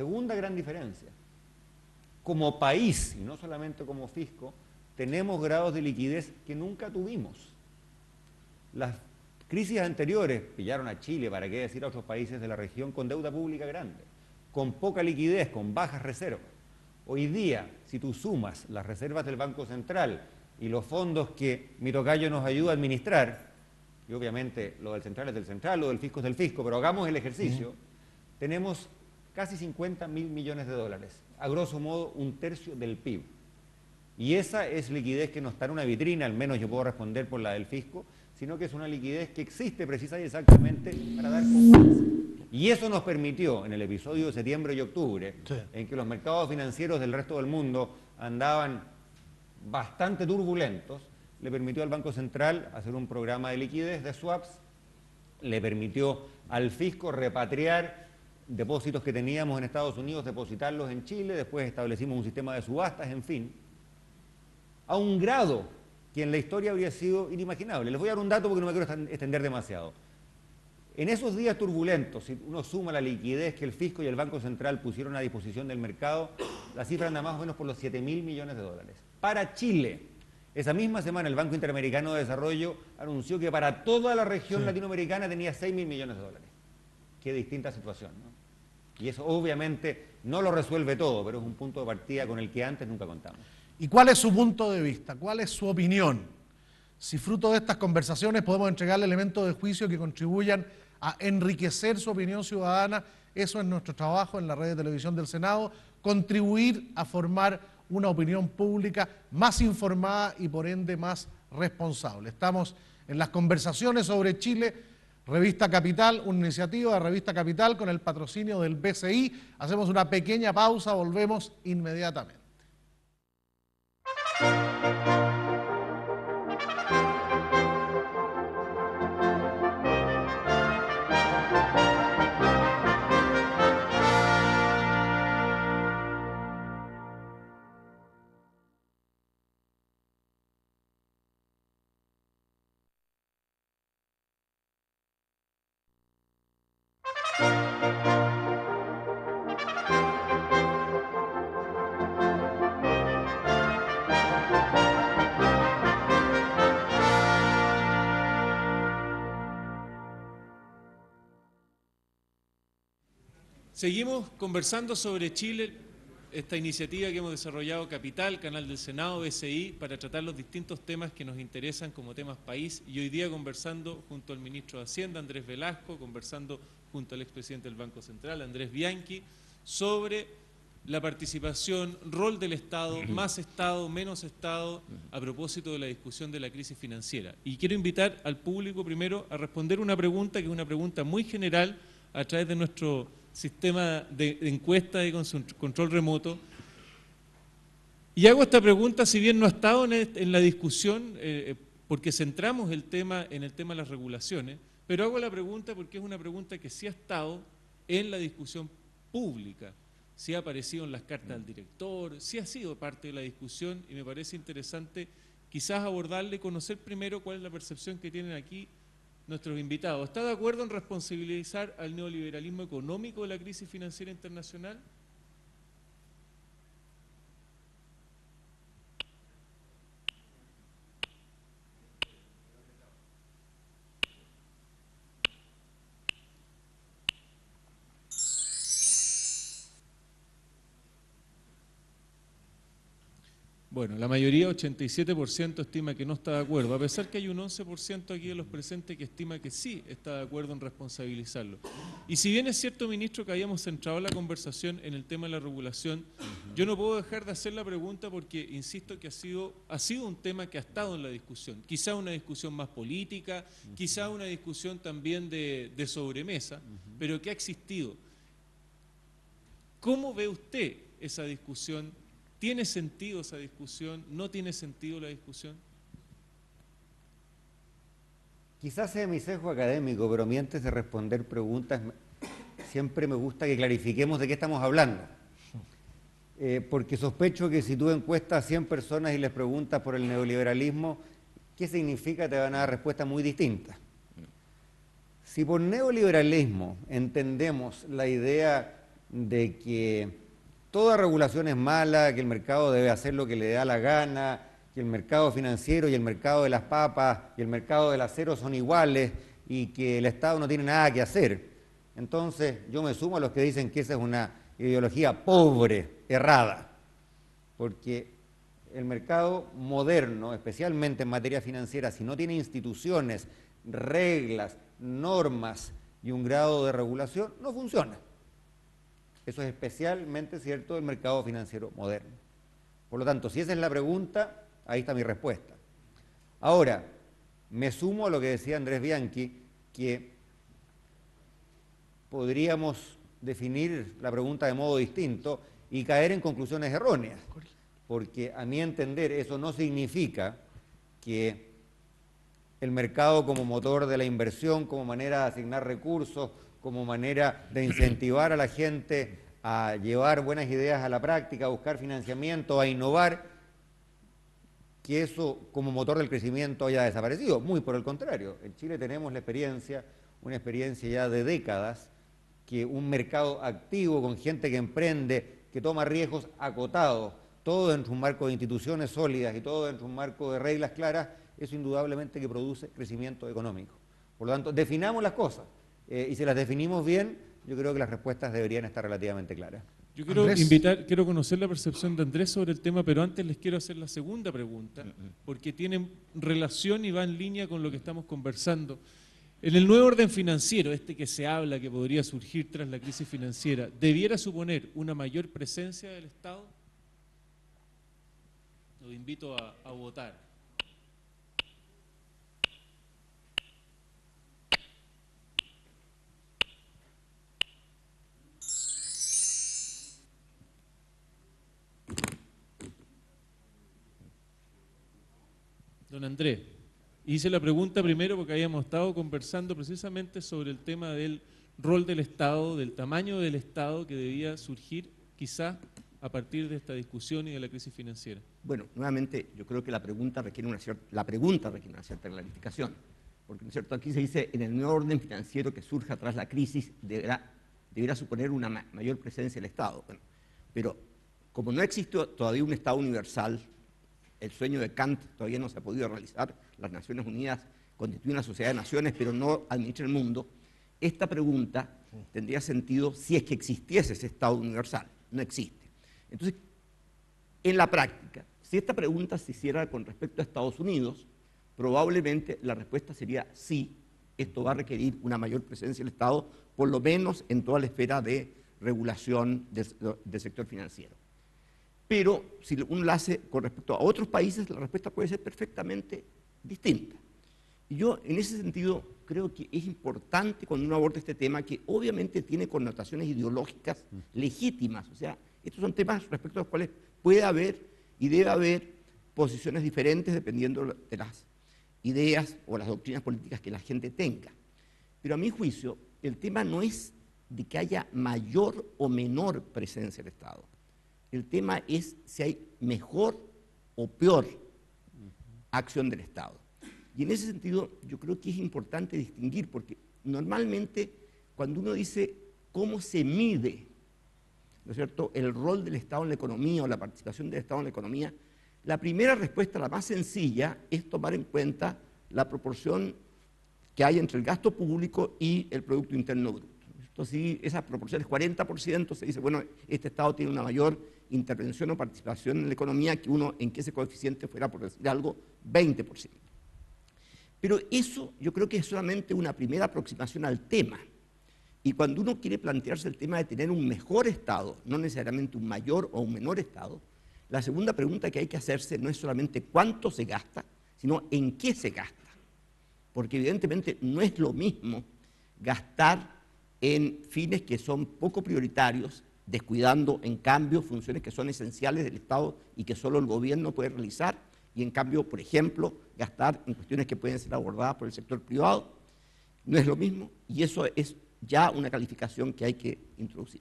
Segunda gran diferencia. Como país, y no solamente como fisco, tenemos grados de liquidez que nunca tuvimos. Las crisis anteriores pillaron a Chile, para qué decir a otros países de la región, con deuda pública grande, con poca liquidez, con bajas reservas. Hoy día, si tú sumas las reservas del Banco Central y los fondos que mi tocayo nos ayuda a administrar, y obviamente lo del central es del central, lo del fisco es del fisco, pero hagamos el ejercicio, tenemos casi 50.000 millones de dólares, a grosso modo un tercio del PIB. Y esa es liquidez que no está en una vitrina, al menos yo puedo responder por la del fisco, sino que es una liquidez que existe precisa y exactamente para dar confianza. Y eso nos permitió, en el episodio de septiembre y octubre, en que los mercados financieros del resto del mundo andaban bastante turbulentos, le permitió al Banco Central hacer un programa de liquidez, de swaps, le permitió al fisco repatriar depósitos que teníamos en Estados Unidos, depositarlos en Chile, después establecimos un sistema de subastas, en fin, a un grado que en la historia habría sido inimaginable. Les voy a dar un dato porque no me quiero extender demasiado. En esos días turbulentos, si uno suma la liquidez que el fisco y el Banco Central pusieron a disposición del mercado, la cifra anda más o menos por los 7.000 millones de dólares. Para Chile, esa misma semana el Banco Interamericano de Desarrollo anunció que para toda la región latinoamericana tenía 6.000 millones de dólares. Qué distinta situación, ¿no? Y eso obviamente no lo resuelve todo, pero es un punto de partida con el que antes nunca contamos. ¿Y cuál es su punto de vista? ¿Cuál es su opinión? Si fruto de estas conversaciones podemos entregarle elementos de juicio que contribuyan a enriquecer su opinión ciudadana, eso es nuestro trabajo en la red de televisión del Senado, contribuir a formar una opinión pública más informada y por ende más responsable. Estamos en las conversaciones sobre Chile, Revista Capital, una iniciativa de Revista Capital con el patrocinio del BCI. Hacemos una pequeña pausa, volvemos inmediatamente. Seguimos conversando sobre Chile, esta iniciativa que hemos desarrollado Capital, Canal del Senado, BCI, para tratar los distintos temas que nos interesan como temas país, y hoy día conversando junto al ministro de Hacienda, Andrés Velasco, conversando junto al expresidente del Banco Central, Andrés Bianchi, sobre la participación, rol del Estado, más Estado, menos Estado, a propósito de la discusión de la crisis financiera. Y quiero invitar al público primero a responder una pregunta, que es una pregunta muy general, a través de nuestro sistema de encuesta y control remoto. Y hago esta pregunta, si bien no ha estado en la discusión, porque centramos el tema en el tema de las regulaciones, pero hago la pregunta porque es una pregunta que sí ha estado en la discusión pública, sí ha aparecido en las cartas del director, sí ha sido parte de la discusión, y me parece interesante quizás abordarle y conocer primero cuál es la percepción que tienen aquí nuestros invitados. ¿Está de acuerdo en responsabilizar al neoliberalismo económico de la crisis financiera internacional? Bueno, la mayoría, 87%, estima que no está de acuerdo, a pesar que hay un 11% aquí de los presentes que estima que sí está de acuerdo en responsabilizarlo. Y si bien es cierto, ministro, que habíamos centrado la conversación en el tema de la regulación, yo no puedo dejar de hacer la pregunta porque insisto que ha sido un tema que ha estado en la discusión, quizá una discusión más política, quizá una discusión también de sobremesa, pero que ha existido. ¿Cómo ve usted esa discusión? ¿Tiene sentido esa discusión? ¿No tiene sentido la discusión? Quizás sea mi sesgo académico, pero a mí antes de responder preguntas, siempre me gusta que clarifiquemos de qué estamos hablando. Porque sospecho que si tú encuestas a 100 personas y les preguntas por el neoliberalismo, ¿qué significa? Te van a dar respuestas muy distintas. Si por neoliberalismo entendemos la idea de que toda regulación es mala, que el mercado debe hacer lo que le da la gana, que el mercado financiero y el mercado de las papas y el mercado del acero son iguales y que el Estado no tiene nada que hacer. Entonces yo me sumo a los que dicen que esa es una ideología pobre, errada, porque el mercado moderno, especialmente en materia financiera, si no tiene instituciones, reglas, normas y un grado de regulación, no funciona. Eso es especialmente cierto del mercado financiero moderno. Por lo tanto, si esa es la pregunta, ahí está mi respuesta. Ahora, me sumo a lo que decía Andrés Bianchi, que podríamos definir la pregunta de modo distinto y caer en conclusiones erróneas, porque a mi entender eso no significa que el mercado como motor de la inversión, como manera de asignar recursos, como manera de incentivar a la gente a llevar buenas ideas a la práctica, a buscar financiamiento, a innovar, que eso como motor del crecimiento haya desaparecido. Muy por el contrario, en Chile tenemos la experiencia, una experiencia ya de décadas, que un mercado activo con gente que emprende, que toma riesgos acotados, todo dentro de un marco de instituciones sólidas y todo dentro de un marco de reglas claras, eso indudablemente que produce crecimiento económico. Por lo tanto, definamos las cosas y si las definimos bien, yo creo que las respuestas deberían estar relativamente claras. Yo quiero conocer la percepción de Andrés sobre el tema, pero antes les quiero hacer la segunda pregunta, porque tiene relación y va en línea con lo que estamos conversando. En el nuevo orden financiero, este que se habla que podría surgir tras la crisis financiera, ¿debiera suponer una mayor presencia del Estado? Los invito a votar. Don Andrés, hice la pregunta primero porque habíamos estado conversando precisamente sobre el tema del rol del Estado, del tamaño del Estado que debía surgir quizá a partir de esta discusión y de la crisis financiera. Bueno, nuevamente yo creo que la pregunta requiere una cierta clarificación, porque ¿no es cierto? Aquí se dice en el nuevo orden financiero que surja tras la crisis deberá suponer una mayor presencia del Estado. Bueno, pero como no existe todavía un Estado universal, el sueño de Kant todavía no se ha podido realizar, las Naciones Unidas constituyen una sociedad de naciones, pero no administra el mundo, esta pregunta tendría sentido si es que existiese ese Estado universal, no existe. Entonces, en la práctica, si esta pregunta se hiciera con respecto a Estados Unidos, probablemente la respuesta sería sí, esto va a requerir una mayor presencia del Estado, por lo menos en toda la esfera de regulación del sector financiero. Pero si uno lo hace con respecto a otros países, la respuesta puede ser perfectamente distinta. Y yo, en ese sentido, creo que es importante cuando uno aborda este tema, que obviamente tiene connotaciones ideológicas legítimas, o sea, estos son temas respecto a los cuales puede haber y debe haber posiciones diferentes dependiendo de las ideas o las doctrinas políticas que la gente tenga. Pero a mi juicio, el tema no es de que haya mayor o menor presencia del Estado. El tema es si hay mejor o peor acción del Estado. Y en ese sentido yo creo que es importante distinguir, porque normalmente cuando uno dice cómo se mide, ¿no es cierto?, el rol del Estado en la economía o la participación del Estado en la economía, la primera respuesta, la más sencilla, es tomar en cuenta la proporción que hay entre el gasto público y el Producto Interno Bruto. Entonces, si esa proporción es 40%, se dice, bueno, este Estado tiene una mayor intervención o participación en la economía que uno en que ese coeficiente fuera, por decir algo, 20%. Pero eso yo creo que es solamente una primera aproximación al tema. Y cuando uno quiere plantearse el tema de tener un mejor Estado, no necesariamente un mayor o un menor Estado, la segunda pregunta que hay que hacerse no es solamente cuánto se gasta, sino en qué se gasta. Porque evidentemente no es lo mismo gastar en fines que son poco prioritarios, descuidando en cambio funciones que son esenciales del Estado y que solo el gobierno puede realizar, y en cambio, por ejemplo, gastar en cuestiones que pueden ser abordadas por el sector privado, no es lo mismo, y eso es ya una calificación que hay que introducir.